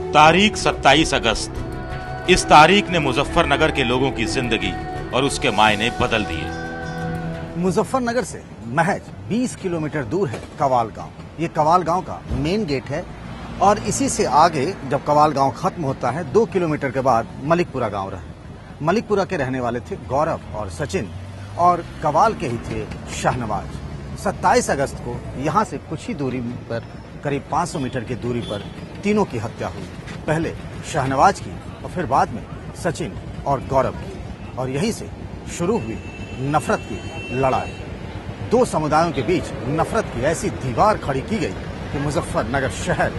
तारीख 27 अगस्त। इस तारीख ने मुजफ्फरनगर के लोगों की जिंदगी और उसके मायने बदल दिए। मुजफ्फरनगर से महज 20 किलोमीटर दूर है कवाल गांव। ये कवाल गांव का मेन गेट है और इसी से आगे जब कवाल गांव खत्म होता है 2 किलोमीटर के बाद मलिकपुरा गांव रहा। मलिकपुरा के रहने वाले थे गौरव और सचिन और कवाल के ही थे शाहनवाज। 27 अगस्त को यहाँ से कुछ ही दूरी पर करीब 500 मीटर की दूरी पर तीनों की हत्या हुई। पहले शाहनवाज की और फिर बाद में सचिन और गौरव की। और यहीं से शुरू हुई नफरत की लड़ाई। दो समुदायों के बीच नफरत की ऐसी दीवार खड़ी की गई कि मुजफ्फरनगर शहर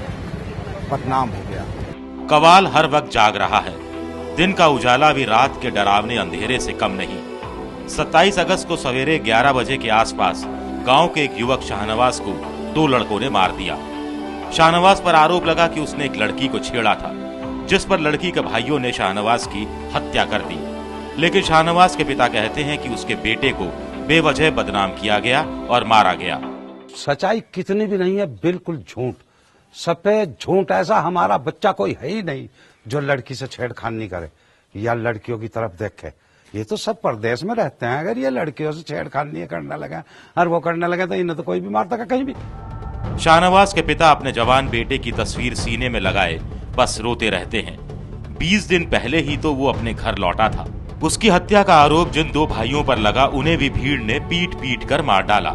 बदनाम हो गया। कवाल हर वक्त जाग रहा है। दिन का उजाला भी रात के डरावने अंधेरे से कम नहीं। 27 अगस्त को सवेरे 11 बजे के आसपास गांव के एक युवक शाहनवाज को 2 लड़कों ने मार दिया। शाहनवाज पर आरोप लगा कि उसने एक लड़की को छेड़ा था, जिस पर लड़की के भाइयों ने शाहनवाज की हत्या कर दी। लेकिन शाहनवाज के पिता कहते हैं कि उसके बेटे को बेवजह बदनाम किया गया और मारा गया। सच्चाई कितनी भी नहीं है, बिल्कुल झूठ, सफेद झूठ। ऐसा हमारा बच्चा कोई है ही नहीं जो लड़की से छेड़खानी करे या लड़कियों की तरफ देखे। ये तो सब परदेश में रहते हैं। अगर ये लड़कियों से छेड़खानी करने लगे और वो करने लगे तो इन्हें तो कोई भी मार सका कहीं भी। शाहनवाज के पिता अपने जवान बेटे की तस्वीर सीने में लगाए बस रोते रहते हैं। 20 दिन पहले ही तो वो अपने घर लौटा था। उसकी हत्या का आरोप जिन 2 भाइयों पर लगा उन्हें भी भीड़ ने पीट पीट कर मार डाला।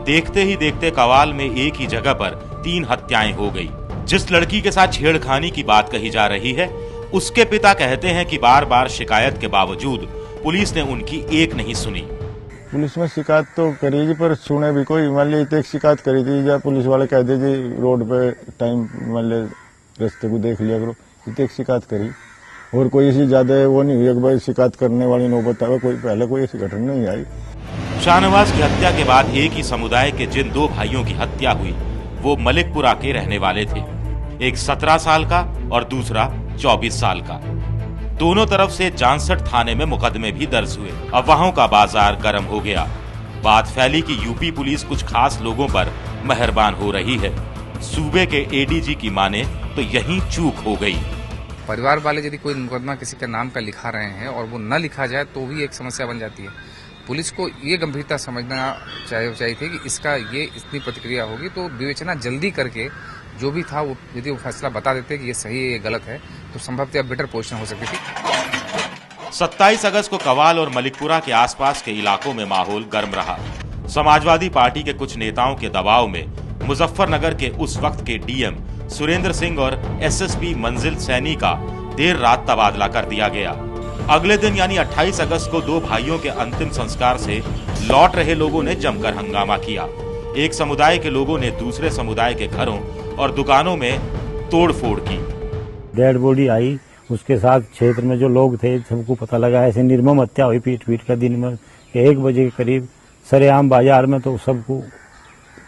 देखते ही देखते कवाल में एक ही जगह पर 3 हत्याएं हो गई। जिस लड़की के साथ छेड़खानी की बात कही जा रही है, उसके पिता कहते हैं कि बार बार शिकायत के बावजूद पुलिस ने उनकी एक नहीं सुनी। पुलिस में शिकायत तो करी जी, पर सुने भी कोई। मान ली एक शिकायत करी थी या पुलिस वाले कह दे जी रोड पे टाइम मान ले रास्ते को देख लिया करो, एक शिकायत करी और कोई ऐसी ज्यादा वो नहीं हुई। एक बार शिकायत करने वाली नौबत आवे, कोई पहले कोई ऐसी घटना नहीं आई। शाहनवाज की हत्या के बाद एक ही समुदाय के जिन 2 भाइयों की हत्या हुई वो मलिकपुरा के रहने वाले थे। एक 17 साल का और दूसरा 24 साल का। दोनों तरफ से जानसठ थाने में मुकदमे भी दर्ज हुए। अफवाहों का बाजार गर्म हो गया। बात फैली कि यूपी पुलिस कुछ खास लोगों पर मेहरबान हो रही है। सूबे के एडीजी की माने तो यही चूक हो गई। परिवार वाले यदि कोई मुकदमा किसी के नाम का लिखा रहे हैं और वो न लिखा जाए तो भी एक समस्या बन जाती है। पुलिस को ये गंभीरता समझना चाहिए थी कि इसका ये इतनी प्रतिक्रिया होगी, तो विवेचना जल्दी करके जो भी था वो यदि वो फैसला बता देते कि ये सही है ये गलत है तो संभवतः बेटर पोजीशन हो सकती थी। 27 अगस्त को कवाल और मलिकपुरा के आसपास के इलाकों में माहौल गर्म रहा। समाजवादी पार्टी के कुछ नेताओं के दबाव में मुजफ्फरनगर के उस वक्त के डीएम सुरेंद्र सिंह और एसएसपी मंजिल सैनी का देर रात तबादला कर दिया गया। अगले दिन यानी 28 अगस्त को 2 भाइयों के अंतिम संस्कार से लौट रहे लोगों ने जमकर हंगामा किया। एक समुदाय के लोगों ने दूसरे समुदाय के घरों और दुकानों में तोड़फोड़ की। डेड बॉडी आई, उसके साथ क्षेत्र में जो लोग थे सबको पता लगा ऐसे निर्मम हत्या हुई पीट पीट कर। दिन में 1 बजे के करीब सरेआम बाजार में, तो सबको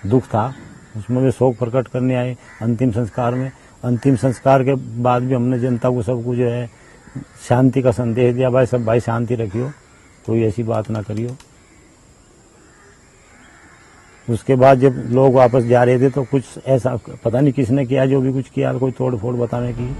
दुख था। उसमें भी शोक प्रकट करने आए अंतिम संस्कार में। अंतिम संस्कार के बाद भी हमने जनता को सबको जो है शांति का संदेश दिया, भाई सब भाई शांति रखियो, कोई ऐसी बात ना करियो। उसके बाद जब लोग वापस जा रहे थे तो कुछ ऐसा पता नहीं किसने किया, जो भी कुछ किया, कोई तोड़ फोड़ बताने की।